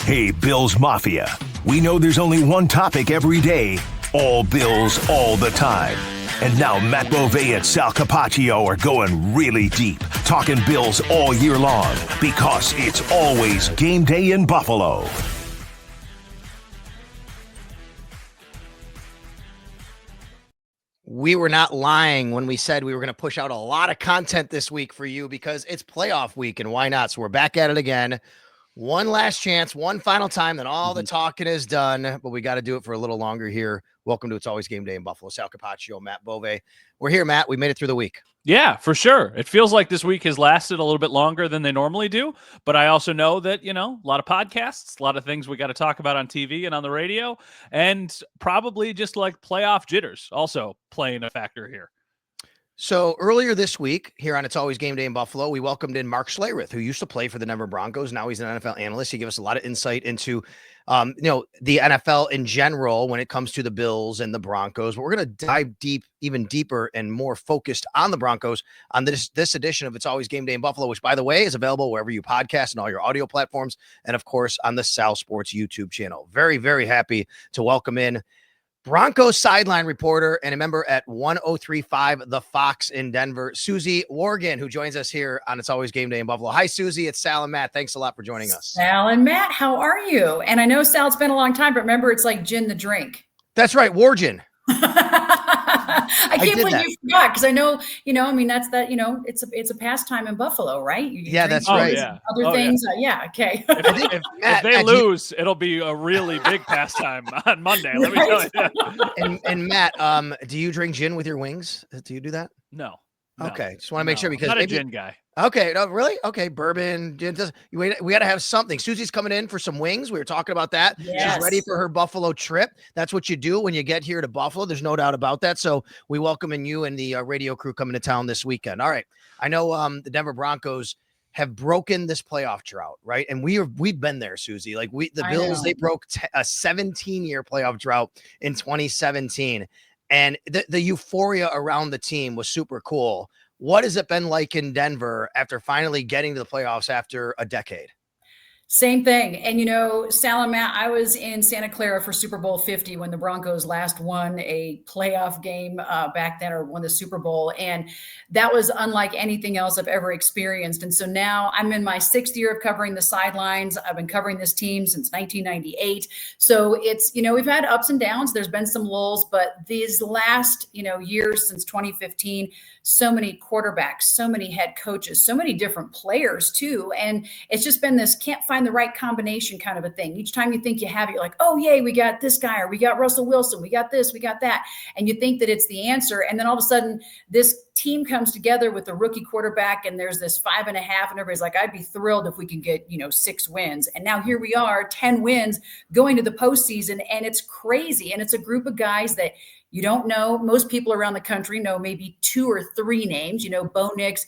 Hey, Bills Mafia. We know there's only one topic every day. All Bills, all the time. And now Matt Beauvais and Sal Capaccio are going really deep, talking Bills all year long, because it's always game day in Buffalo. We were not lying when we said we were going to push out a lot of content this week for you because it's playoff week, and why not? So we're back at it again. One last chance, one final time, then all the talking is done, but we got to do it for a little longer here. Welcome to It's Always Game Day in Buffalo. Sal Capaccio, Matt Beauvais. We're here, Matt. We made it through the week. Yeah, for sure. It feels like this week has lasted a little bit longer than they normally do, but I also know that, a lot of podcasts, a lot of things we got to talk about on TV and on the radio, and probably just like playoff jitters also playing a factor here. So earlier this week here on It's Always Game Day in Buffalo, we welcomed in Mark Schlereth, who used to play for the Denver Broncos. Now he's an NFL analyst. He gave us a lot of insight into, the NFL in general when it comes to the Bills and the Broncos. But we're going to dive even deeper and more focused on the Broncos on this edition of It's Always Game Day in Buffalo, which, by the way, is available wherever you podcast and all your audio platforms. And, of course, on the Sal Sports YouTube channel. Very, very happy to welcome in Broncos sideline reporter and a member at 1035 The Fox in Denver, Susie Wargin, who joins us here on It's Always Game Day in Buffalo. Hi, Susie. It's Sal and Matt. Thanks a lot for joining us. Sal and Matt, how are you? And I know, Sal, it's been a long time, but remember, it's like gin the drink. That's right, Wargin. I can't believe you forgot, because I know, that's that, it's a pastime in Buffalo, right? That's right. Other things. Yeah. Okay. If they lose, it'll be a really big pastime on Monday. Let me tell you. And Matt, do you drink gin with your wings? Do you do that? No. Okay. Just want to make sure, because I'm not a gin guy. Okay. No, really? Okay. Bourbon, gin. We got to have something. Susie's coming in for some wings. We were talking about that. Yes. She's ready for her Buffalo trip. That's what you do when you get here to Buffalo. There's no doubt about that. So we welcome you and the radio crew coming to town this weekend. All right. I know the Denver Broncos have broken this playoff drought, right? And we've been there, Susie. Like the Bills, they broke a 17-year playoff drought in 2017. And the euphoria around the team was super cool. What has it been like in Denver after finally getting to the playoffs after a decade? Same thing. And, Sal and Matt, I was in Santa Clara for Super Bowl 50 when the Broncos last won a playoff game back then, or won the Super Bowl. And that was unlike anything else I've ever experienced. And so now I'm in my 6th year of covering the sidelines. I've been covering this team since 1998. So it's, we've had ups and downs. There's been some lulls, but these last, years since 2015, so many quarterbacks, so many head coaches, so many different players too. And it's just been this can't find the right combination kind of a thing. Each time you think you have it, you're like, oh, yay, we got this guy, or we got Russell Wilson, we got this, we got that. And you think that it's the answer. And then all of a sudden this team comes together with a rookie quarterback, and there's this 5.5, and everybody's like, I'd be thrilled if we could get, 6 wins. And now here we are, 10 wins going to the postseason, and it's crazy. And it's a group of guys that you don't know. Most people around the country know maybe 2 or 3 names, Bo Nix,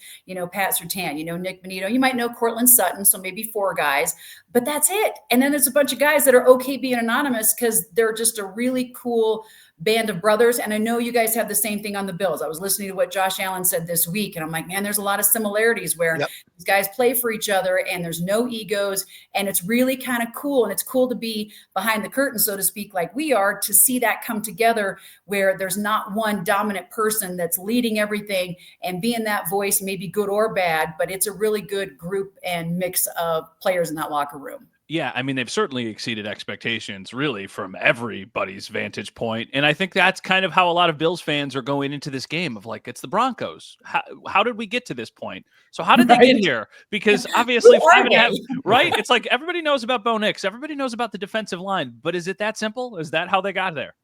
Pat Surtain, Nick Bonito. You might know Cortland Sutton, so maybe 4 guys, but that's it. And then there's a bunch of guys that are okay being anonymous because they're just a really cool band of brothers. And I know you guys have the same thing on the Bills. I was listening to what Josh Allen said this week, and I'm like, man, there's a lot of similarities where these guys play for each other and there's no egos, and it's really kind of cool. And it's cool to be behind the curtain, so to speak, like we are, to see that come together where there's not one dominant person that's leading everything and being that voice, maybe good or bad, but it's a really good group and mix of players in that locker room. Yeah, I mean, they've certainly exceeded expectations, really, from everybody's vantage point. And I think that's kind of how a lot of Bills fans are going into this game of like, it's the Broncos. How did we get to this point? So how did they get here? Because obviously, right? It's like everybody knows about Bo Nix. Everybody knows about the defensive line. But is it that simple? Is that how they got there?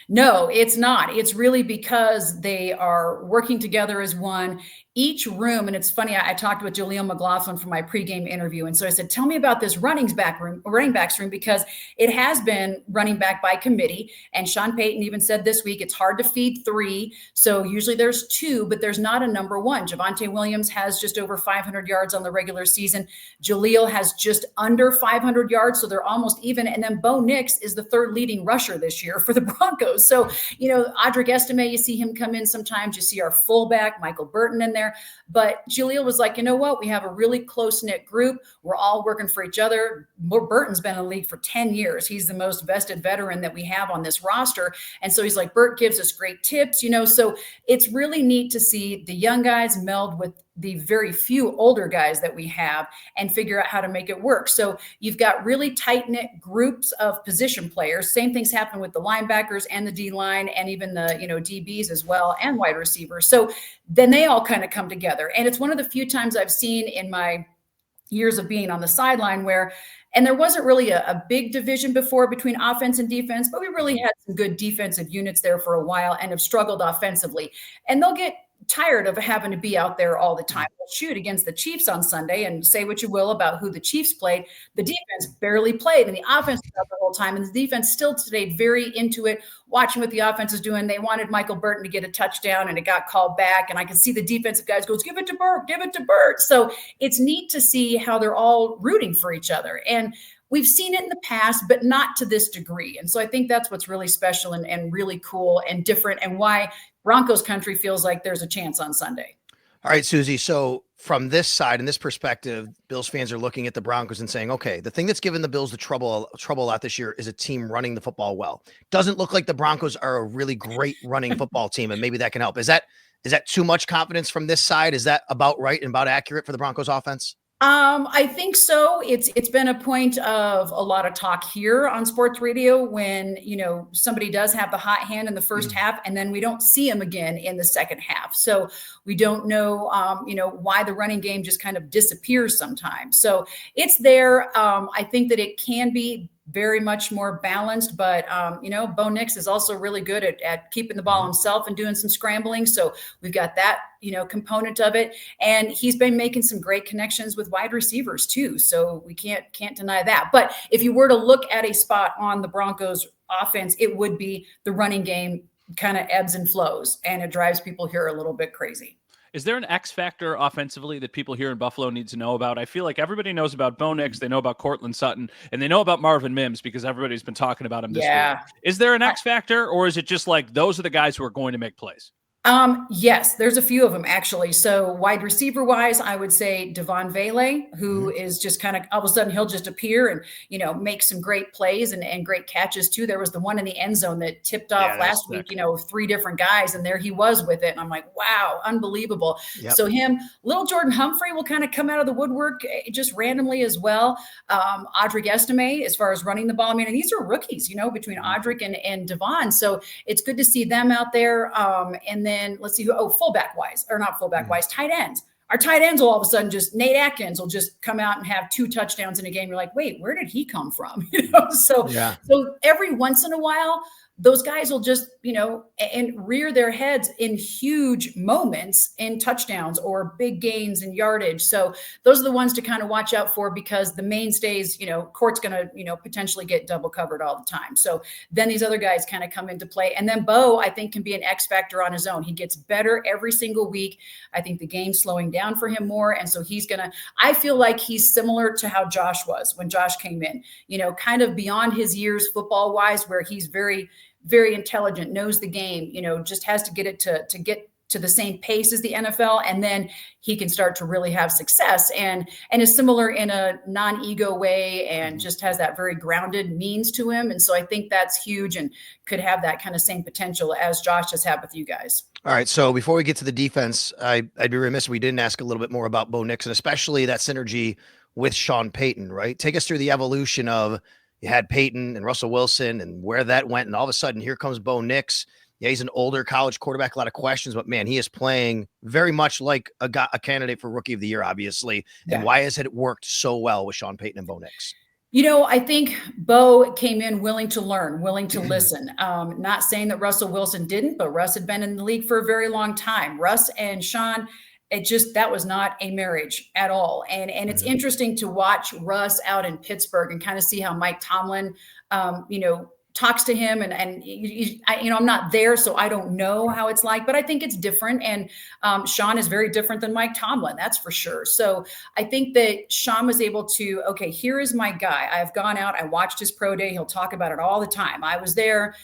No, it's not. It's really because they are working together as one. Each room, and it's funny, I talked with Jaleel McLaughlin for my pregame interview, and so I said, tell me about this running backs room, because it has been running back by committee, and Sean Payton even said this week, it's hard to feed 3, so usually there's 2, but there's not a number 1. Javonte Williams has just over 500 yards on the regular season. Jaleel has just under 500 yards, so they're almost even, and then Bo Nix is the 3rd leading rusher this year for the Broncos. So, Audric Estime, you see him come in sometimes. You see our fullback, Michael Burton, in there. there. But Jaleel was like, you know what? We have a really close-knit group. We're all working for each other. Burton's been in the league for 10 years. He's the most vested veteran that we have on this roster. And so he's like, Burt gives us great tips, so it's really neat to see the young guys meld with the very few older guys that we have and figure out how to make it work. So you've got really tight-knit groups of position players. Same things happen with the linebackers and the D-line and even the, DBs as well and wide receivers. So then they all kind of come together. And it's one of the few times I've seen in my years of being on the sideline and there wasn't really a big division before between offense and defense, but we really had some good defensive units there for a while and have struggled offensively. And they'll get tired of having to be out there all the time. We'll shoot against the Chiefs on Sunday and say what you will about who the Chiefs played. The defense barely played and the offense was out the whole time. And the defense still stayed very into it, watching what the offense is doing. They wanted Michael Burton to get a touchdown and it got called back. And I could see the defensive guys goes, give it to Burt, give it to Burt. So it's neat to see how they're all rooting for each other. And we've seen it in the past, but not to this degree. And so I think that's what's really special and really cool and different and why Broncos country feels like there's a chance on Sunday. All right, Susie. So from this side and this perspective, Bills fans are looking at the Broncos and saying, okay, the thing that's given the Bills the trouble a lot this year is a team running the football well. Doesn't look like the Broncos are a really great running football team, and maybe that can help. Is that too much confidence from this side? Is that about right and about accurate for the Broncos offense? I think so. It's been a point of a lot of talk here on sports radio when, somebody does have the hot hand in the first half and then we don't see them again in the second half. So we don't know, why the running game just kind of disappears sometimes. So it's there. I think that it can be very much more balanced, but Bo Nix is also really good at keeping the ball himself and doing some scrambling. So we've got that, component of it. And he's been making some great connections with wide receivers too. So we can't deny that. But if you were to look at a spot on the Broncos offense, it would be the running game kind of ebbs and flows and it drives people here a little bit crazy. Is there an X factor offensively that people here in Buffalo need to know about? I feel like everybody knows about Bo Nix, they know about Cortland Sutton, and they know about Marvin Mims because everybody's been talking about him this week. Is there an X factor, or is it just like those are the guys who are going to make plays? Yes, there's a few of them actually. So wide receiver wise, I would say Devon Vele, who is just kind of all of a sudden he'll just appear and, make some great plays and great catches too. There was the one in the end zone that tipped off last week, 3 different guys and there he was with it. And I'm like, wow, unbelievable. Yep. So little Jordan Humphrey will kind of come out of the woodwork just randomly as well. Audric Estime, as far as running the ball. I mean, and these are rookies, between Audric and Devon. So it's good to see them out there. And then let's see fullback wise, or not fullback wise, tight ends. Our tight ends will all of a sudden Nate Atkins will just come out and have 2 touchdowns in a game. You're like, wait, where did he come from? So every once in a while, those guys will just, and rear their heads in huge moments in touchdowns or big gains in yardage. So those are the ones to kind of watch out for because the mainstays, Court's going to, potentially get double covered all the time. So then these other guys kind of come into play. And then Bo, I think, can be an X factor on his own. He gets better every single week. I think the game's slowing down for him more. And so I feel like he's similar to how Josh was when Josh came in, kind of beyond his years football wise, where he's very, very intelligent, knows the game, just has to get it to get to the same pace as the NFL. And then he can start to really have success and is similar in a non-ego way and just has that very grounded means to him. And so I think that's huge and could have that kind of same potential as Josh has had with you guys. All right. So before we get to the defense, I'd be remiss if we didn't ask a little bit more about Bo Nix and especially that synergy with Sean Payton, right? Take us through the evolution of you had Peyton and Russell Wilson and where that went. And all of a sudden, here comes Bo Nix. Yeah, he's an older college quarterback, a lot of questions, but man, he is playing very much like a candidate for Rookie of the Year, obviously. Yeah. And why has it worked so well with Sean Payton and Bo Nix? I think Bo came in willing to learn, willing to listen. Not saying that Russell Wilson didn't, but Russ had been in the league for a very long time. Russ and Sean, that was not a marriage at all. And it's interesting to watch Russ out in Pittsburgh and kind of see how Mike Tomlin, talks to him. And I'm not there, so I don't know how it's like, but I think it's different. And Sean is very different than Mike Tomlin, that's for sure. So I think that Sean was able to, okay, here is my guy. I've gone out, I watched his pro day. He'll talk about it all the time. I was there,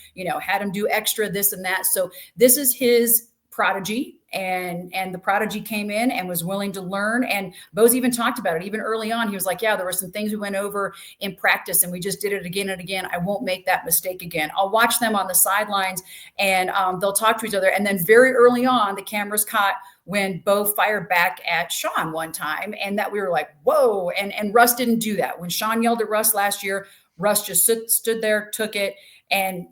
had him do extra this and that. So this is his prodigy. And the prodigy came in and was willing to learn. And Bo's even talked about it. Even early on, he was like, yeah, there were some things we went over in practice and we just did it again and again. I won't make that mistake again. I'll watch them on the sidelines and they'll talk to each other. And then very early on, the cameras caught when Bo fired back at Sean one time, and that we were like, whoa. And Russ didn't do that. When Sean yelled at Russ last year, Russ just stood there, took it, and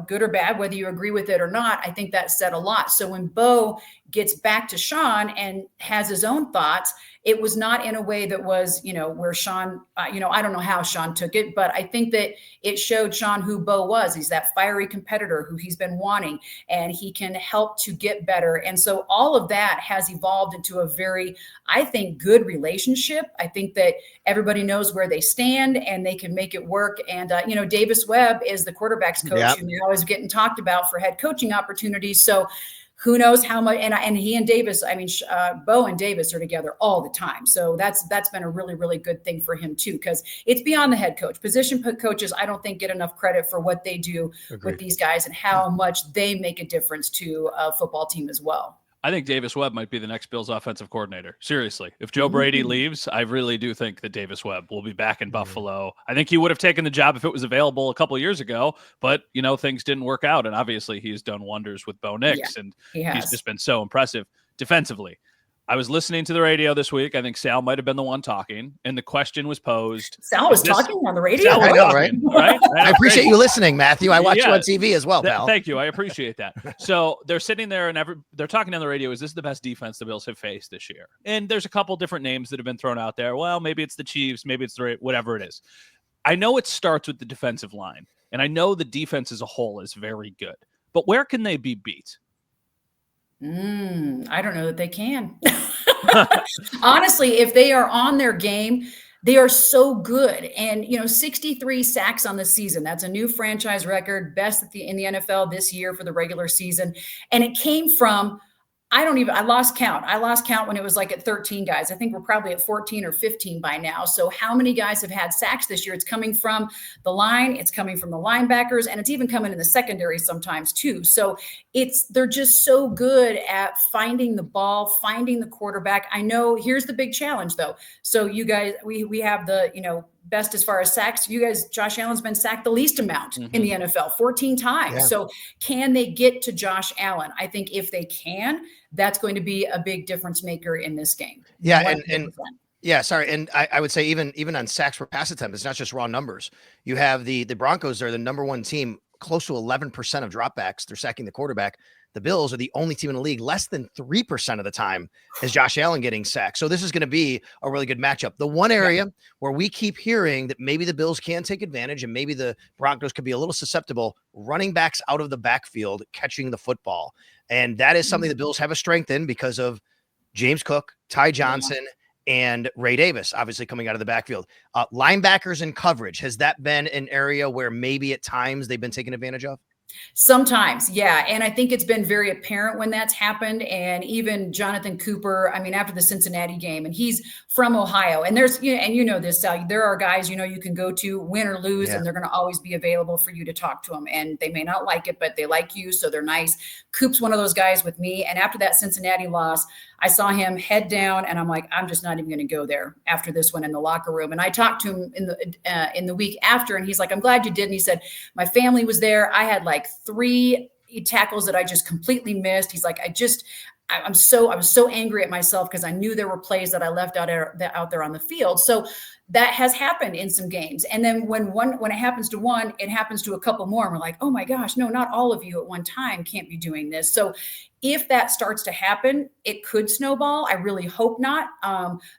good or bad, whether you agree with it or not, I think that said a lot. So when Bo gets back to Sean and has his own thoughts, it was not in a way that was, where Sean, I don't know how Sean took it, but I think that it showed Sean who Bo was. He's that fiery competitor who he's been wanting, and he can help to get better. And so all of that has evolved into a very, I think, good relationship. I think that everybody knows where they stand and they can make it work. And, Davis Webb is the quarterback's coach, who now is getting talked about for head coaching opportunities. So who knows how much, and he and Davis, Bo and Davis are together all the time. So that's been a really, really good thing for him too, because it's beyond the head coach. Position coaches, I don't think, get enough credit for what they do with these guys and how much they make a difference to a football team as well. I think Davis Webb might be the next Bills offensive coordinator. Seriously. If Joe Brady leaves, I really do think that Davis Webb will be back in Buffalo. I think he would have taken the job if it was available a couple of years ago, but, things didn't work out. And obviously he's done wonders with Bo Nix, and he's just been so impressive defensively. I was listening to the radio this week. I think Sal might have been the one talking, and the question was posed. Sal was talking on the radio? I know, right? Right? I appreciate you listening, Matthew. I watch you on TV as well, pal. Thank you. I appreciate that. So they're sitting there and they're talking on the radio. Is this the best defense the Bills have faced this year? And there's a couple different names that have been thrown out there. Well, maybe it's the Chiefs. Maybe it's whatever it is. I know it starts with the defensive line, and I know the defense as a whole is very good. But where can they be beat? I don't know that they can. Honestly, if they are on their game, they are so good. And, 63 sacks on the season. That's a new franchise record, best in the NFL this year for the regular season. And it came from, I lost count. I lost count when it was like at 13 guys. I think we're probably at 14 or 15 by now. So how many guys have had sacks this year? It's coming from the line. It's coming from the linebackers, and it's even coming in the secondary sometimes too. So they're just so good at finding the ball, finding the quarterback. I know here's the big challenge though. So you guys, we have the, best as far as sacks. You guys, Josh Allen's been sacked the least amount in the NFL, 14 times. Yeah. So can they get to Josh Allen? I think if they can, that's going to be a big difference maker in this game. Yeah. And sorry. And I would say even on sacks per pass attempt, it's not just raw numbers. You have the Broncos, they're the number one team, close to 11% of dropbacks. They're sacking the quarterback. The Bills are the only team in the league, less than 3% of the time is Josh Allen getting sacked. So this is going to be a really good matchup. The one area where we keep hearing that maybe the Bills can take advantage and maybe the Broncos could be a little susceptible, running backs out of the backfield catching the football. And that is something the Bills have a strength in because of James Cook, Ty Johnson, and Ray Davis, obviously coming out of the backfield. Linebackers and coverage, has that been an area where maybe at times they've been taken advantage of? Sometimes, yeah. And I think it's been very apparent when that's happened. And even Jonathan Cooper, after the Cincinnati game, and he's from Ohio, and there's, and this, Sal, there are guys, you can go to win or lose, and they're going to always be available for you to talk to them. And they may not like it, but they like you. So they're nice. Coop's one of those guys with me. And after that Cincinnati loss, I saw him head down, and I'm like, I'm just not even going to go there after this one in the locker room. And I talked to him in the week after, and he's like, I'm glad you did. And he said, my family was there. I had like 3 tackles that I just completely missed. He's like, I was so angry at myself because I knew there were plays that I left out there on the field. So that has happened in some games. And then when it happens to one, it happens to a couple more. And we're like, oh my gosh, no, not all of you at one time can't be doing this. So if that starts to happen, it could snowball. I really hope not.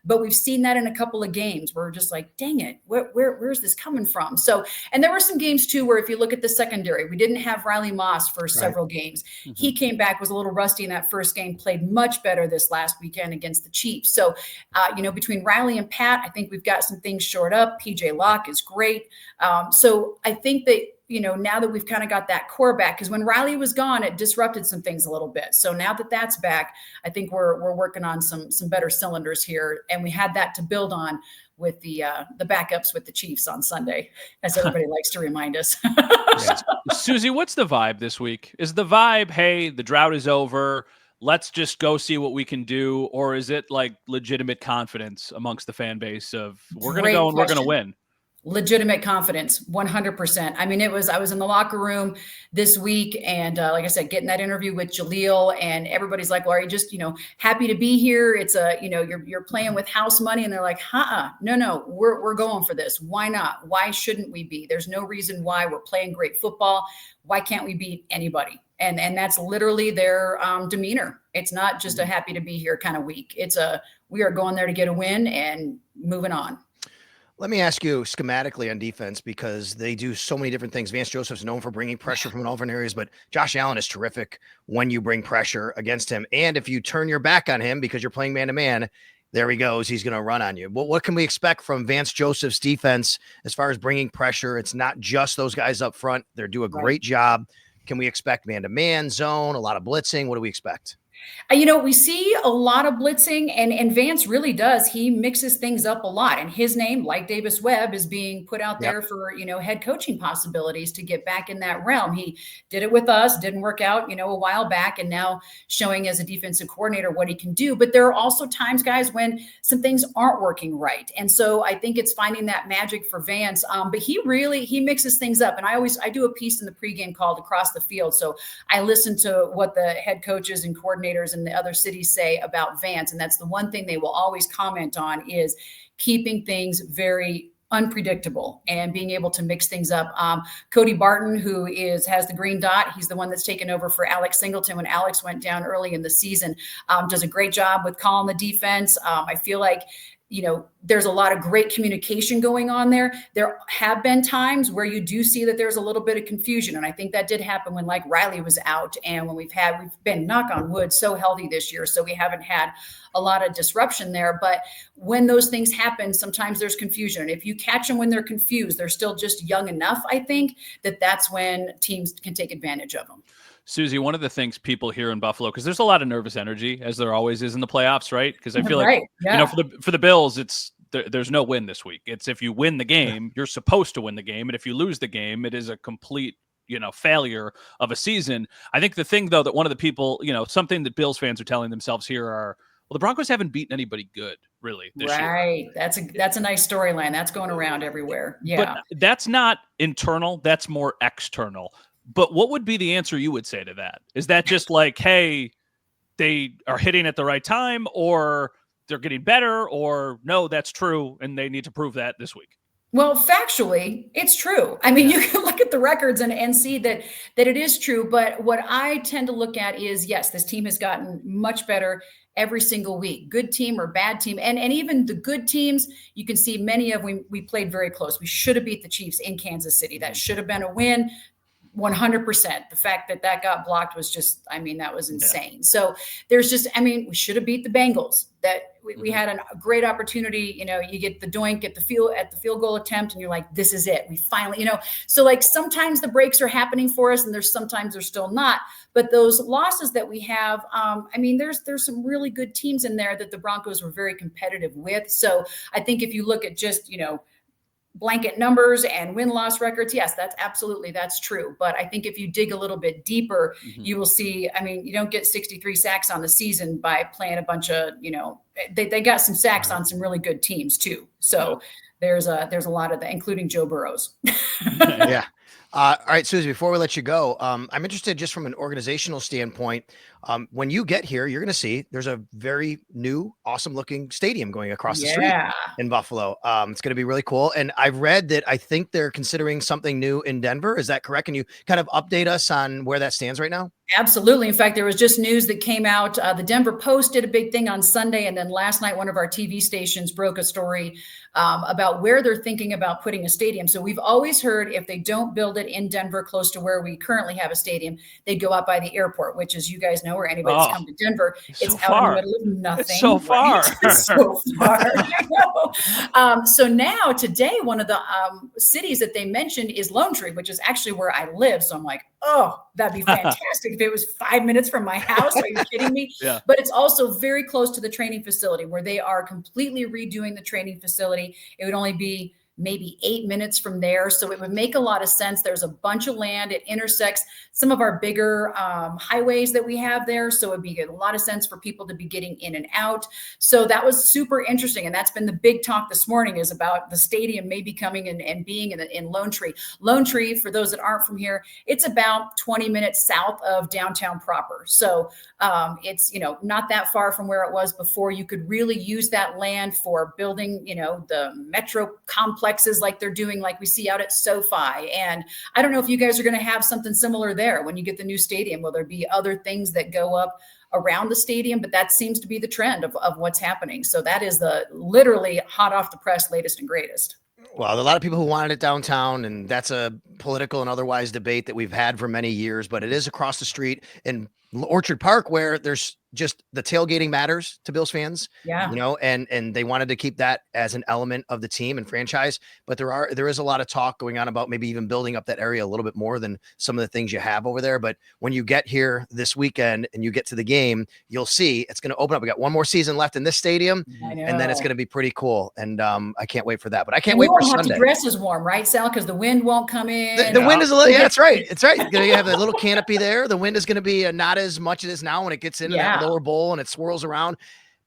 But we've seen that in a couple of games where we're just like, dang it, where's this coming from? So, and there were some games too, where if you look at the secondary, we didn't have Riley Moss for several games. He came back, was a little rusty in that first game, played much better this last weekend against the Chiefs. So, between Riley and Pat, I think we've got some things shored up. PJ Locke is great. So I think that, now that we've kind of got that core back, because when Riley was gone, it disrupted some things a little bit. So now that that's back, I think we're working on some better cylinders here. And we had that to build on with the backups with the Chiefs on Sunday, as everybody likes to remind us. Susie, what's the vibe this week? Is the vibe, hey, the drought is over, let's just go see what we can do? Or is it like legitimate confidence amongst the fan base of we're going to go and we're going to win? Legitimate confidence, 100%. I mean, I was in the locker room this week and like I said, getting that interview with Jaleel, and everybody's like, well, are you just, happy to be here? It's you're playing with house money. And they're like, no, we're going for this. Why not? Why shouldn't we be? There's no reason why. We're playing great football. Why can't we beat anybody? And that's literally their demeanor. It's not just a happy to be here kind of week. We are going there to get a win and moving on. Let me ask you schematically on defense, because they do so many different things. Vance Joseph's known for bringing pressure from all different areas, but Josh Allen is terrific when you bring pressure against him. And if you turn your back on him because you're playing man-to-man, there he goes. He's going to run on you. But what can we expect from Vance Joseph's defense as far as bringing pressure? It's not just those guys up front. They do a great job. Can we expect man-to-man, zone, a lot of blitzing? What do we expect? We see a lot of blitzing, and Vance really does. He mixes things up a lot, and his name, like Davis Webb, is being put out there for, head coaching possibilities to get back in that realm. He did it with us, didn't work out, a while back, and now showing as a defensive coordinator what he can do. But there are also times, guys, when some things aren't working right. And so I think it's finding that magic for Vance. But he mixes things up. And I do a piece in the pregame called Across the Field. So I listen to what the head coaches and coordinators in the other cities say about Vance. And that's the one thing they will always comment on, is keeping things very unpredictable and being able to mix things up. Cody Barton, who has the green dot, he's the one that's taken over for Alex Singleton when Alex went down early in the season, does a great job with calling the defense. I feel like there's a lot of great communication going on there. There have been times where you do see that there's a little bit of confusion. And I think that did happen when Riley was out, and when we've been, knock on wood, so healthy this year. So we haven't had a lot of disruption there. But when those things happen, sometimes there's confusion. And if you catch them when they're confused, they're still just young enough, I think, that's when teams can take advantage of them. Susie, one of the things people hear in Buffalo, because there's a lot of nervous energy, as there always is in the playoffs, right? Because I feel like, for the Bills, there's no win this week. It's if you win the game, you're supposed to win the game. And if you lose the game, it is a complete, failure of a season. I think the thing, though, that one of the people, something that Bills fans are telling themselves here are, well, the Broncos haven't beaten anybody good, really, this year. Right. That's a nice storyline. That's going around everywhere. Yeah. But that's not internal. That's more external. But what would be the answer you would say to that? Is that just like, hey, they are hitting at the right time, or they're getting better, or no, that's true, and they need to prove that this week? Well, factually, it's true. I mean, you can look at the records and see that it is true. But what I tend to look at is, yes, this team has gotten much better every single week, good team or bad team. And even the good teams, you can see many of them, we played very close. We should have beat the Chiefs in Kansas City. That should have been a win. 100%. The fact that got blocked was just, that was insane. Yeah. So there's just, we should have beat the Bengals. That we had a great opportunity. You get the doink at the field goal attempt, and you're like, this is it. We finally, so sometimes the breaks are happening for us, and sometimes they're still not. But those losses that we have, there's some really good teams in there that the Broncos were very competitive with. So I think if you look at just, blanket numbers and win-loss records, yes, that's true. But I think if you dig a little bit deeper, you will see, you don't get 63 sacks on the season by playing a bunch of, they got some sacks on some really good teams too. So there's a lot of that, including Joe Burrows. Yeah. All right, Susie, before we let you go, I'm interested just from an organizational standpoint. When you get here, you're going to see there's a very new, awesome looking stadium going across the street in Buffalo. It's going to be really cool. And I've read that I think they're considering something new in Denver. Is that correct? Can you kind of update us on where that stands right now? Absolutely. In fact, there was just news that came out. The Denver Post did a big thing on Sunday. And then last night, one of our TV stations broke a story about where they're thinking about putting a stadium. So we've always heard if they don't build it in Denver, close to where we currently have a stadium, they'd go out by the airport, which, as you guys know, or anybody that's come to Denver, it's out in the middle of nothing. It's so far. Right? It's so far. I know. So now today, one of the cities that they mentioned is Lone Tree, which is actually where I live. So I'm like, oh, that'd be fantastic if it was 5 minutes from my house. Are you kidding me? Yeah. But it's also very close to the training facility, where they are completely redoing the training facility. It would only be maybe 8 minutes from there. So it would make a lot of sense. There's a bunch of land. It intersects some of our bigger highways that we have there. So it'd be a lot of sense for people to be getting in and out. So that was super interesting. And that's been the big talk this morning, is about the stadium maybe coming and being in Lone Tree. Lone Tree, for those that aren't from here, it's about 20 minutes south of downtown proper. So it's, not that far from where it was before. You could really use that land for building, the metro complexes like they're doing, like we see out at SoFi. And I don't know if you guys are going to have something similar there when you get the new stadium. Will there be other things that go up around the stadium? But that seems to be the trend of what's happening. So that is the literally hot off the press, latest and greatest. Well, there are a lot of people who wanted it downtown, and that's a political and otherwise debate that we've had for many years, but it is across the street in Orchard Park, where there's just the tailgating matters to Bills fans, and they wanted to keep that as an element of the team and franchise. But there is a lot of talk going on about maybe even building up that area a little bit more than some of the things you have over there. But when you get here this weekend and you get to the game, you'll see it's going to open up. We got one more season left in this stadium, and then it's going to be pretty cool. And I can't wait for that. But I can't wait for Sunday. You won't have to dress as warm, right, Sal? Because the wind won't come in. The wind is a little. Yeah, that's right. It's right. You're going to have a little canopy there. The wind is going to be not as much as it is now when it gets into that lower bowl and it swirls around.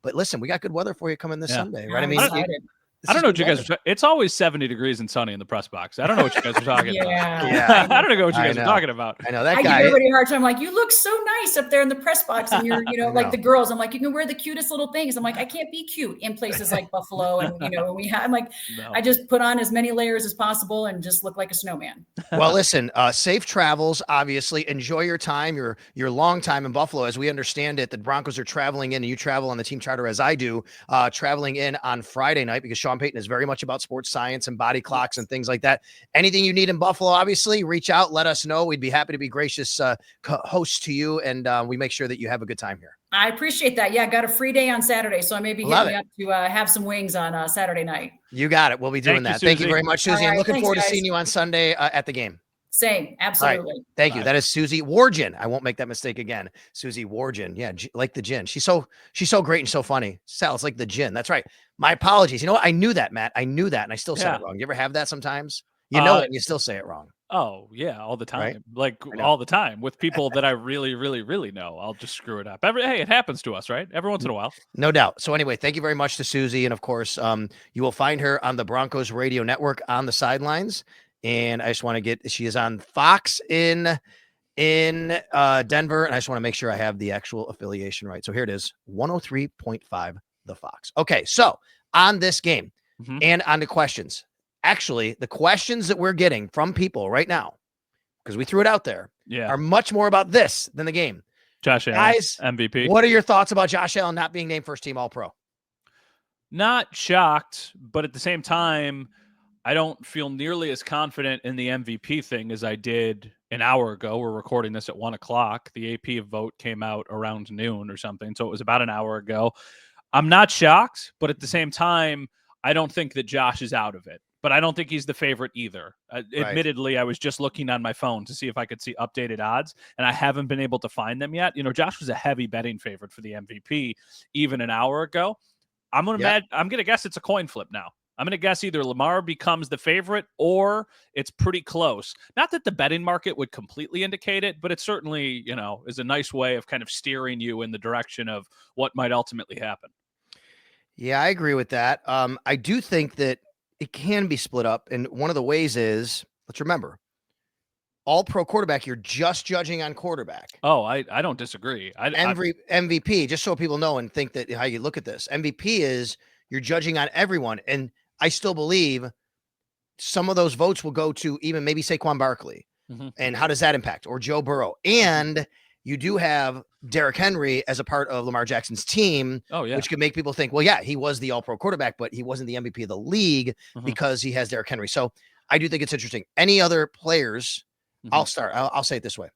But listen, we got good weather for you coming this Sunday, right? I mean, I don't know what you guys are. It's always 70 degrees and sunny in the press box. I don't know what you guys are talking about. I don't know what you guys are talking about. I know that guy. I give everybody a hard time. I'm like, you look so nice up there in the press box, and you're, like the girls. I'm like, you can wear the cutest little things. I'm like, I can't be cute in places like Buffalo, and I'm like, I just put on as many layers as possible and just look like a snowman. Well, listen, safe travels. Obviously, enjoy your time, your long time in Buffalo. As we understand it, the Broncos are traveling in, and you travel on the team charter as I do, traveling in on Friday night, because Sean Payton is very much about sports science and body clocks and things like that. Anything you need in Buffalo, obviously, reach out, let us know. We'd be happy to be gracious hosts to you, and we make sure that you have a good time here. I appreciate that. Yeah, I got a free day on Saturday, so I may be getting up to have some wings on Saturday night. You got it. We'll be doing that. Thank you very much, Susie. I'm looking forward to seeing you on Sunday at the game. Same. Absolutely. Right. Thank you. That is Susie Wargin. I won't make that mistake again. Susie Wargin. Yeah. Like the gin. She's so great and so funny. Sal, it's like the gin. That's right. My apologies. You know what? I knew that, Matt. I knew that. And I still said it wrong. You ever have that sometimes? You know it and you still say it wrong. Oh yeah. All the time. Right? Like all the time with people that I really, really, really know. I'll just screw it up. Hey, it happens to us, right? Every once in a while. No doubt. So anyway, thank you very much to Susie. And of course, you will find her on the Broncos Radio Network on the sidelines. And I just want to she is on Fox in Denver. And I just want to make sure I have the actual affiliation right. So here it is, 103.5 The Fox. Okay. So on this game and on the questions, actually the questions that we're getting from people right now, because we threw it out there, are much more about this than the game. Josh Allen, guys, MVP. What are your thoughts about Josh Allen not being named first team All-Pro? Not shocked, but at the same time, I don't feel nearly as confident in the MVP thing as I did an hour ago. We're recording this at 1:00. The AP vote came out around noon or something. So it was about an hour ago. I'm not shocked, but at the same time, I don't think that Josh is out of it, but I don't think he's the favorite either. Admittedly, I was just looking on my phone to see if I could see updated odds, and I haven't been able to find them yet. Josh was a heavy betting favorite for the MVP even an hour ago. I'm going to guess it's a coin flip now. I'm going to guess either Lamar becomes the favorite or it's pretty close. Not that the betting market would completely indicate it, but it certainly, is a nice way of kind of steering you in the direction of what might ultimately happen. Yeah, I agree with that. I do think that it can be split up. And one of the ways is, let's remember, All-Pro quarterback, you're just judging on quarterback. Oh, I don't disagree. MVP, just so people know and think that how you look at this, MVP is you're judging on everyone. And I still believe some of those votes will go to even maybe Saquon Barkley. And how does that impact? Or Joe Burrow. And you do have Derrick Henry as a part of Lamar Jackson's team, which could make people think, well, yeah, he was the All-Pro quarterback, but he wasn't the MVP of the league because he has Derrick Henry. So I do think it's interesting. Any other players? I'll start. I'll say it this way.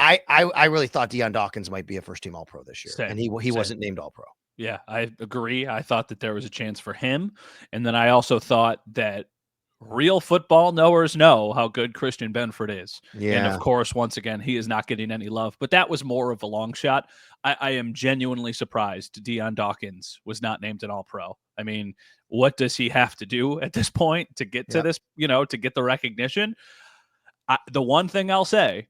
I really thought Deion Dawkins might be a first-team All-Pro this year, and he wasn't named All-Pro. Yeah, I agree. I thought that there was a chance for him. And then I also thought that real football knowers know how good Christian Benford is. Yeah. And of course, once again, he is not getting any love, but that was more of a long shot. I am genuinely surprised Deion Dawkins was not named an All-Pro. I mean, what does he have to do at this point to get to this, to get the recognition? The one thing I'll say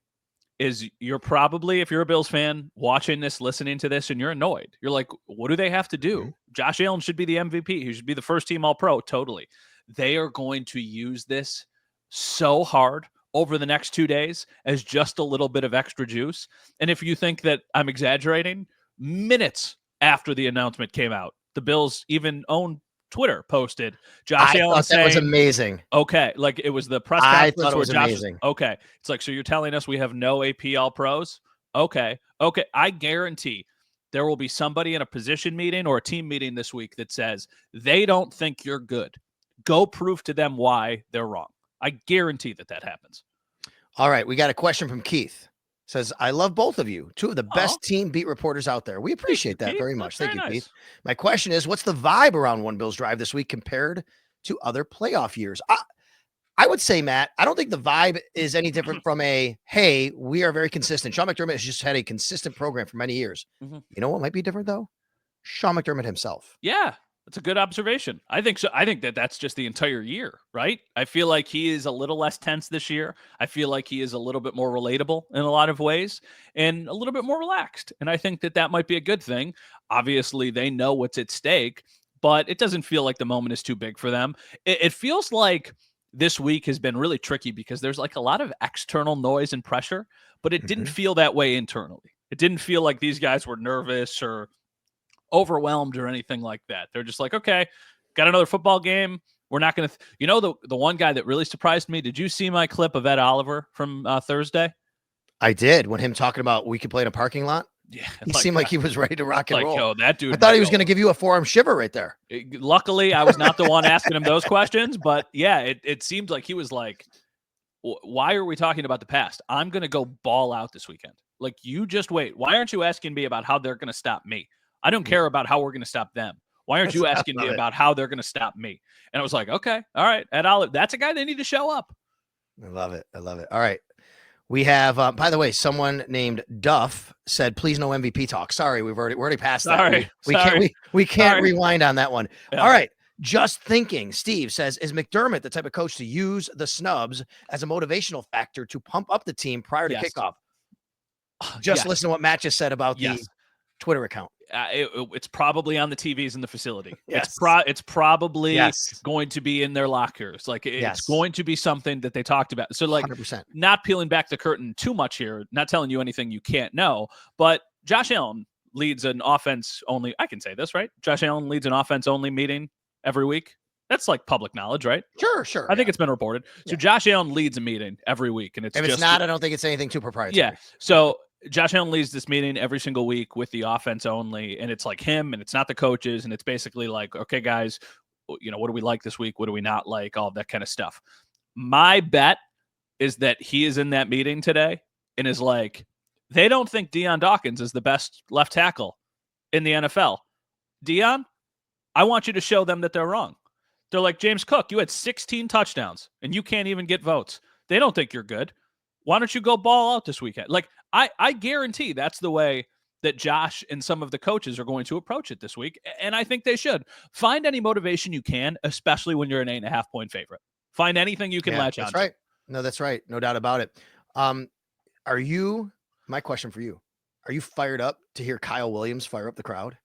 is you're probably, if you're a Bills fan watching this, listening to this, and you're annoyed, you're like, what do they have to do? Mm-hmm. Josh Allen should be the MVP. He should be the first team All-Pro. Totally. They are going to use this so hard over the next 2 days as just a little bit of extra juice. And if you think that I'm exaggerating, minutes after the announcement came out, the Bills' even own Twitter posted Josh Allen thought that was amazing. Okay, like it was the press conference. I thought it was amazing. Okay, it's like, so you're telling us we have no AP All-Pros? Okay. I guarantee there will be somebody in a position meeting or a team meeting this week that says they don't think you're good. Go prove to them why they're wrong. I guarantee that happens. All right, we got a question from Keith. Says, I love both of you, two of the best team beat reporters out there. We appreciate that very much. Thank you, Keith. My question is, what's the vibe around One Bills Drive this week compared to other playoff years? I would say, Matt, I don't think the vibe is any different from hey, we are very consistent. Sean McDermott has just had a consistent program for many years. Mm-hmm. You know what might be different, though? Sean McDermott himself. Yeah. That's a good observation. I think so. I think that's just the entire year, right? I feel like he is a little less tense this year. I feel like he is a little bit more relatable in a lot of ways and a little bit more relaxed. And I think that might be a good thing. Obviously, they know what's at stake, but it doesn't feel like the moment is too big for them. It feels like this week has been really tricky because there's like a lot of external noise and pressure, but it didn't feel that way internally. It didn't feel like these guys were nervous or overwhelmed or anything like that. They're just like, okay, got another football game. We're not going to, the one guy that really surprised me. Did you see my clip of Ed Oliver from Thursday? I did. When him talking about we could play in a parking lot. Yeah. He seemed like he was ready to rock and roll. Yo, that dude. I thought he was going to give you a forearm shiver right there. Luckily, I was not the one asking him those questions, but yeah, it seemed like he was like, why are we talking about the past? I'm going to go ball out this weekend. Like, you just wait. Why aren't you asking me about how they're going to stop me? I don't care about how we're going to stop them. Why aren't you asking me about how they're going to stop me? And I was like, okay, all right. Ed Oliver, that's a guy they need to show up. I love it. All right. We have, by the way, someone named Duff said, please no MVP talk. Sorry, we're already past that. We can't rewind on that one. Yeah. All right. Just thinking. Steve says, is McDermott the type of coach to use the snubs as a motivational factor to pump up the team prior to kickoff? Just listen to what Matt just said about the Twitter account. It's probably on the TVs in the facility. Yes. It's probably going to be in their lockers. Like it's going to be something that they talked about. So like 100%. Not peeling back the curtain too much here, not telling you anything you can't know, but Josh Allen leads an offense only. I can say this, right? Josh Allen leads an offense only meeting every week. That's like public knowledge, right? Sure. I think it's been reported. So Josh Allen leads a meeting every week. And if it's not, I don't think it's anything too proprietary. Yeah. So Josh Allen leads this meeting every single week with the offense only, and it's like him, and it's not the coaches, and it's basically like, okay, guys, what do we like this week? What do we not like? All that kind of stuff. My bet is that he is in that meeting today and is like, they don't think Deion Dawkins is the best left tackle in the NFL. Deion, I want you to show them that they're wrong. They're like, James Cook, you had 16 touchdowns, and you can't even get votes. They don't think you're good. Why don't you go ball out this weekend? Like, I guarantee that's the way that Josh and some of the coaches are going to approach it this week. And I think they should. Find any motivation you can, especially when you're an 8.5-point favorite. Find anything you can latch on. That's right. No, that's right. No doubt about it. My question for you, are you fired up to hear Kyle Williams fire up the crowd?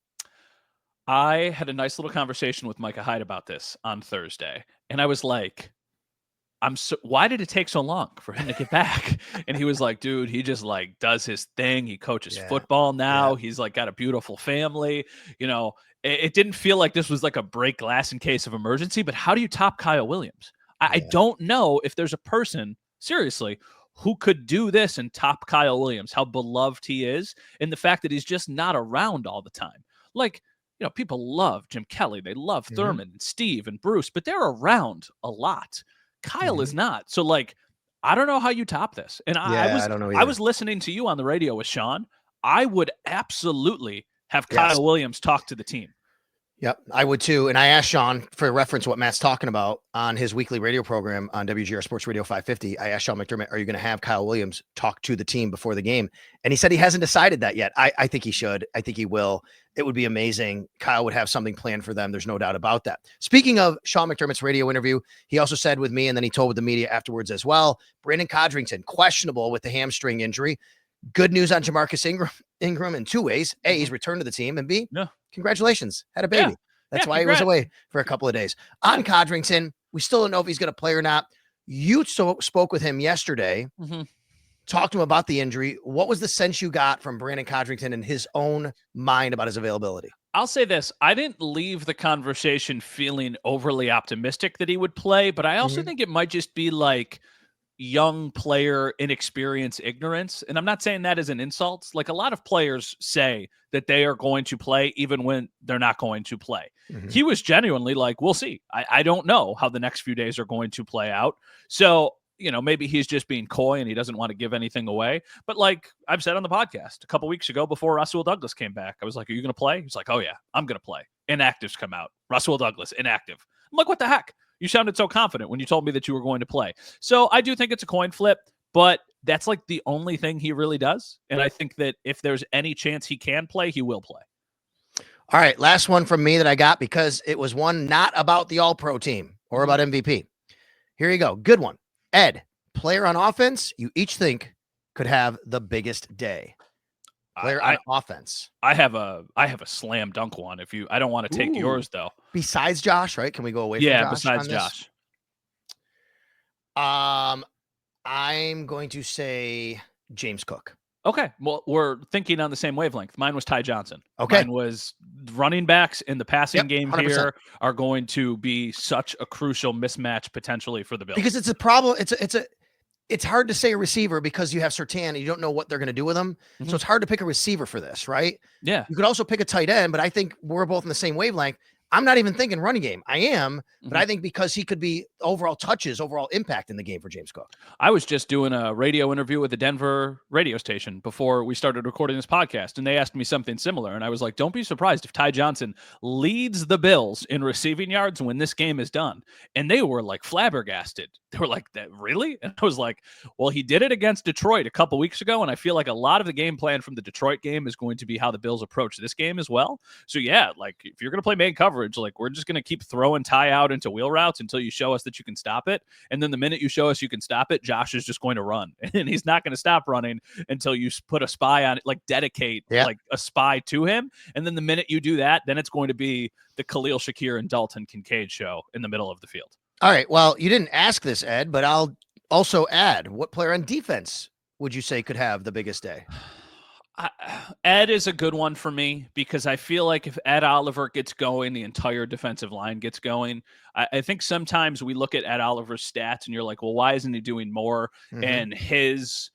I had a nice little conversation with Micah Hyde about this on Thursday. And I was like, why did it take so long for him to get back? And he was like, dude, he just like does his thing. He coaches football now. He's like got a beautiful family. It didn't feel like this was like a break glass in case of emergency, but how do you top Kyle Williams? I don't know if there's a person, seriously, who could do this and top Kyle Williams, how beloved he is, and the fact that he's just not around all the time. Like, people love Jim Kelly. They love Thurman and Steve and Bruce, but they're around a lot. Kyle is not. So like, I don't know how you top this. And I don't know either. I was listening to you on the radio with Sean. I would absolutely have Kyle Williams talk to the team. Yep, I would too. And I asked Sean for reference what Matt's talking about on his weekly radio program on WGR Sports Radio 550. I asked Sean McDermott, are you going to have Kyle Williams talk to the team before the game? And he said he hasn't decided that yet. I think he should. I think he will. It would be amazing. Kyle would have something planned for them. There's no doubt about that. Speaking of Sean McDermott's radio interview, he also said with me, and then he told with the media afterwards as well, Brandon Codrington, questionable with the hamstring injury. Good news on Jamarcus Ingram in two ways. A, he's returned to the team, and B, congratulations, had a baby. That's why congrats. He was away for a couple of days. On Codrington, we still don't know if he's going to play or not. You spoke with him yesterday, talked to him about the injury. What was the sense you got from Brandon Codrington and his own mind about his availability? I'll say this. I didn't leave the conversation feeling overly optimistic that he would play, but I also think it might just be like young player inexperience, ignorance. And I'm not saying that as an insult. Like a lot of players say that they are going to play even when they're not going to play. He was genuinely like, we'll see. I don't know how the next few days are going to play out. So, maybe he's just being coy and he doesn't want to give anything away. But like I've said on the podcast a couple weeks ago before Russell Douglas came back, I was like, are you going to play? He's like, oh yeah, I'm going to play. Inactives come out. Russell Douglas, inactive. I'm like, what the heck? You sounded so confident when you told me that you were going to play. So I do think it's a coin flip, but that's like the only thing he really does. And I think that if there's any chance he can play, he will play. All right. Last one from me that I got because it was one not about the All-Pro team or about MVP. Here you go. Good one. Ed, player on offense, you each think could have the biggest day. Player on offense. I have a slam dunk one. I don't want to take yours though. Besides Josh, right? Can we go away from Josh? Yeah, besides Josh. I'm going to say James Cook. Okay. Well, we're thinking on the same wavelength. Mine was Ty Johnson. Okay. Mine was running backs in the passing game 100%. here are going to be such a crucial mismatch potentially for the Bills. Because it's a problem. It's hard to say a receiver because you have Surtain and you don't know what they're going to do with him. So it's hard to pick a receiver for this, right? Yeah. You could also pick a tight end, but I think we're both in the same wavelength. I'm not even thinking running game. I am, but I think because he could be overall touches, overall impact in the game for James Cook. I was just doing a radio interview with the Denver radio station before we started recording this podcast, and they asked me something similar. And I was like, don't be surprised if Ty Johnson leads the Bills in receiving yards when this game is done. And they were like flabbergasted. They were like, that really? And I was like, well, he did it against Detroit a couple weeks ago. And I feel like a lot of the game plan from the Detroit game is going to be how the Bills approach this game as well. So yeah, like if you're going to play man coverage, like we're just going to keep throwing Ty out into wheel routes until you show us that you can stop it. And then the minute you show us you can stop it, Josh is just going to run, and he's not going to stop running until you put a spy on it, like dedicate like a spy to him. And then the minute you do that, then it's going to be the Khalil Shakir and Dalton Kincaid show in the middle of the field. All right. Well, you didn't ask this, Ed, but I'll also add, what player on defense would you say could have the biggest day? Ed is a good one for me because I feel like if Ed Oliver gets going, the entire defensive line gets going. I think sometimes we look at Ed Oliver's stats and you're like, well, why isn't he doing more? And his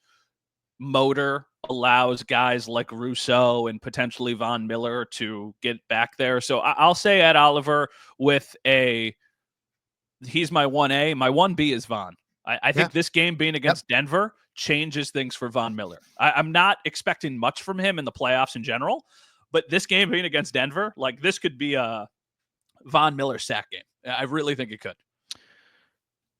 motor allows guys like Rousseau and potentially Von Miller to get back there. So I'll say Ed Oliver with he's my 1A. My 1B is Von. I think this game being against Denver changes things for Von Miller. I'm not expecting much from him in the playoffs in general, but this game being against Denver, like this could be a Von Miller sack game. I really think it could.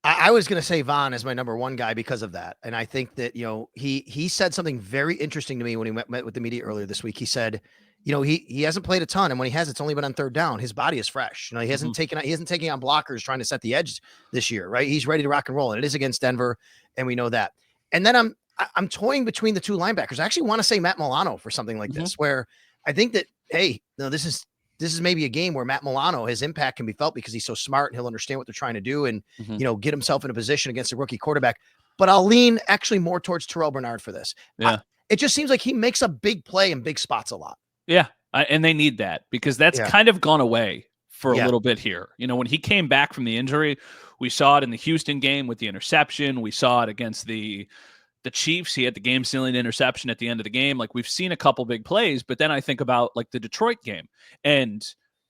I was going to say Von as my number one guy because of that. And I think that, he said something very interesting to me when he met with the media earlier this week. He said, he hasn't played a ton, and when he has, it's only been on third down. His body is fresh. He hasn't taken on blockers trying to set the edge this year, right? He's ready to rock and roll, and it is against Denver, and we know that. And then I'm toying between the two linebackers. I actually want to say Matt Milano for something like this, where I think that, this is maybe a game where Matt Milano, his impact can be felt because he's so smart and he'll understand what they're trying to do and, get himself in a position against a rookie quarterback. But I'll lean actually more towards Terrell Bernard for this. Yeah. It just seems like he makes a big play in big spots a lot. Yeah. And they need that because that's kind of gone away for a little bit here. When he came back from the injury, we saw it in the Houston game with the interception. We saw it against the Chiefs. He had the game sealing interception at the end of the game. Like we've seen a couple big plays, but then I think about like the Detroit game, and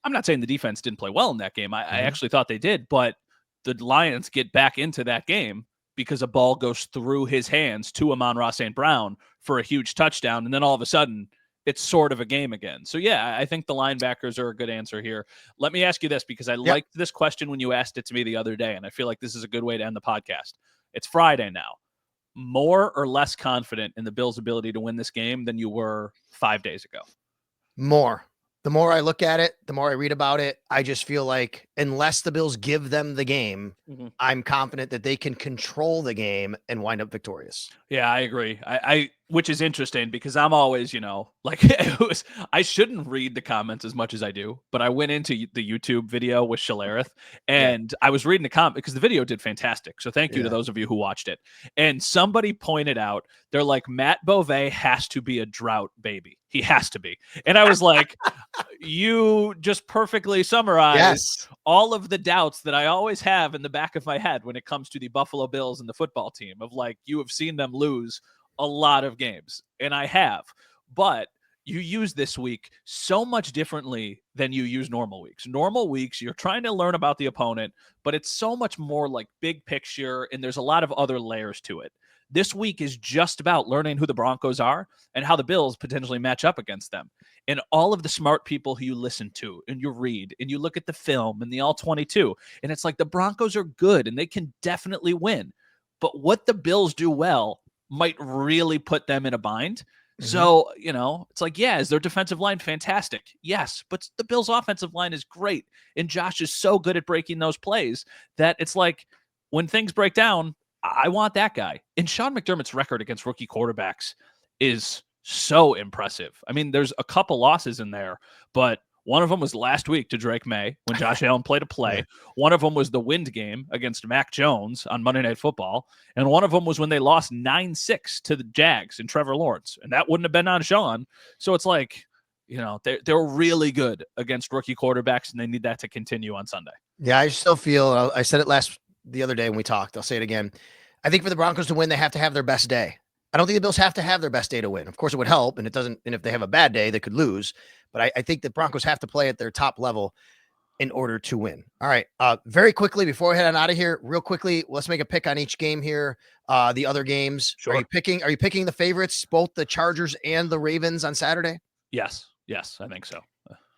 I'm not saying the defense didn't play well in that game. I actually thought they did, but the Lions get back into that game because a ball goes through his hands to Amon-Ra St. Brown for a huge touchdown. And then all of a sudden it's sort of a game again. So yeah, I think the linebackers are a good answer here. Let me ask you this, because I liked this question when you asked it to me the other day, and I feel like this is a good way to end the podcast. It's Friday now. More or less confident in the Bills' ability to win this game than you were 5 days ago? More. The more I look at it, the more I read about it, I just feel like unless the Bills give them the game, I'm confident that they can control the game and wind up victorious. Yeah, I agree. I which is interesting because I'm always, like I shouldn't read the comments as much as I do, but I went into the YouTube video with Shalarith and I was reading the comment because the video did fantastic. So thank you to those of you who watched it. And somebody pointed out, they're like, Matt Beauvais has to be a drought baby. He has to be. And I was like, you just perfectly summarized all of the doubts that I always have in the back of my head when it comes to the Buffalo Bills and the football team of like, you have seen them lose a lot of games, and I have, but you use this week so much differently than you use normal weeks. Normal weeks, you're trying to learn about the opponent, but it's so much more like big picture, and there's a lot of other layers to it. This week is just about learning who the Broncos are and how the Bills potentially match up against them. And all of the smart people who you listen to and you read and you look at the film and the all-22, and it's like the Broncos are good and they can definitely win. But what the Bills do well might really put them in a bind. So, it's like, is their defensive line fantastic? Yes, but the Bills' offensive line is great. And Josh is so good at breaking those plays that it's like when things break down, I want that guy. And Sean McDermott's record against rookie quarterbacks is so impressive. I mean, there's a couple losses in there, but one of them was last week to Drake May when Josh Allen played a play. One of them was the wind game against Mac Jones on Monday Night Football. And one of them was when they lost 9-6 to the Jags and Trevor Lawrence. And that wouldn't have been on Sean. So it's like, they're really good against rookie quarterbacks, and they need that to continue on Sunday. Yeah, I still feel, I said it the other day when we talked, I'll say it again. I think for the Broncos to win, they have to have their best day. I don't think the Bills have to have their best day to win. Of course, it would help, and it doesn't. And if they have a bad day, they could lose. But I think the Broncos have to play at their top level in order to win. All right. Very quickly, before we head on out of here, real quickly, let's make a pick on each game here. The other games. Sure. Are you picking the favorites, both the Chargers and the Ravens on Saturday? Yes, I think so.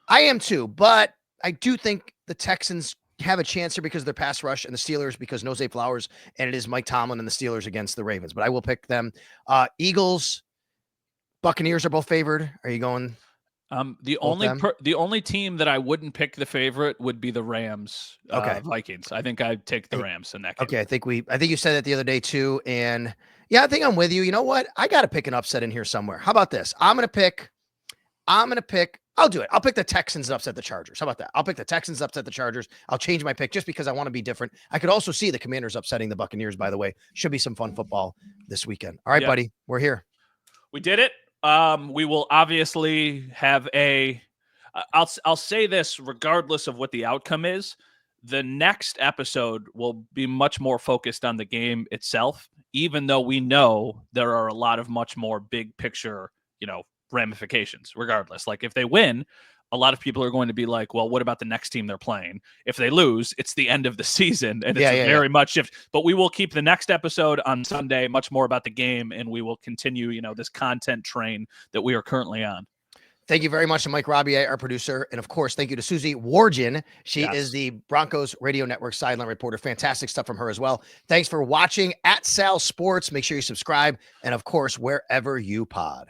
I am too, but I do think the Texans have a chance here because of their pass rush, and the Steelers because Jose Flowers, and it is Mike Tomlin and the Steelers against the Ravens. But I will pick them. Eagles, Buccaneers are both favored. Are you going? The only team that I wouldn't pick the favorite would be the Rams. Vikings. I think I'd take the Rams in that game. Okay, I think you said that the other day too, and I think I'm with you. You know what? I got to pick an upset in here somewhere. How about this? I'm gonna pick. I'll do it. I'll pick the Texans to upset the Chargers. How about that? I'll pick the Texans to upset the Chargers. I'll change my pick just because I want to be different. I could also see the Commanders upsetting the Buccaneers, by the way. Should be some fun football this weekend. All right, buddy. We're here. We did it. We will obviously have I'll say this regardless of what the outcome is. The next episode will be much more focused on the game itself, even though we know there are a lot of much more big picture, ramifications regardless. Like if they win, a lot of people are going to be like, well, what about the next team they're playing? If they lose, it's the end of the season, and it's very much shift. But we will keep the next episode on Sunday much more about the game, and we will continue, this content train that we are currently on. Thank you very much to Mike Robier, our producer. And of course, thank you to Susie Wargin. She is the Broncos Radio Network sideline reporter. Fantastic stuff from her as well. Thanks for watching at Sal Sports. Make sure you subscribe. And of course, wherever you pod.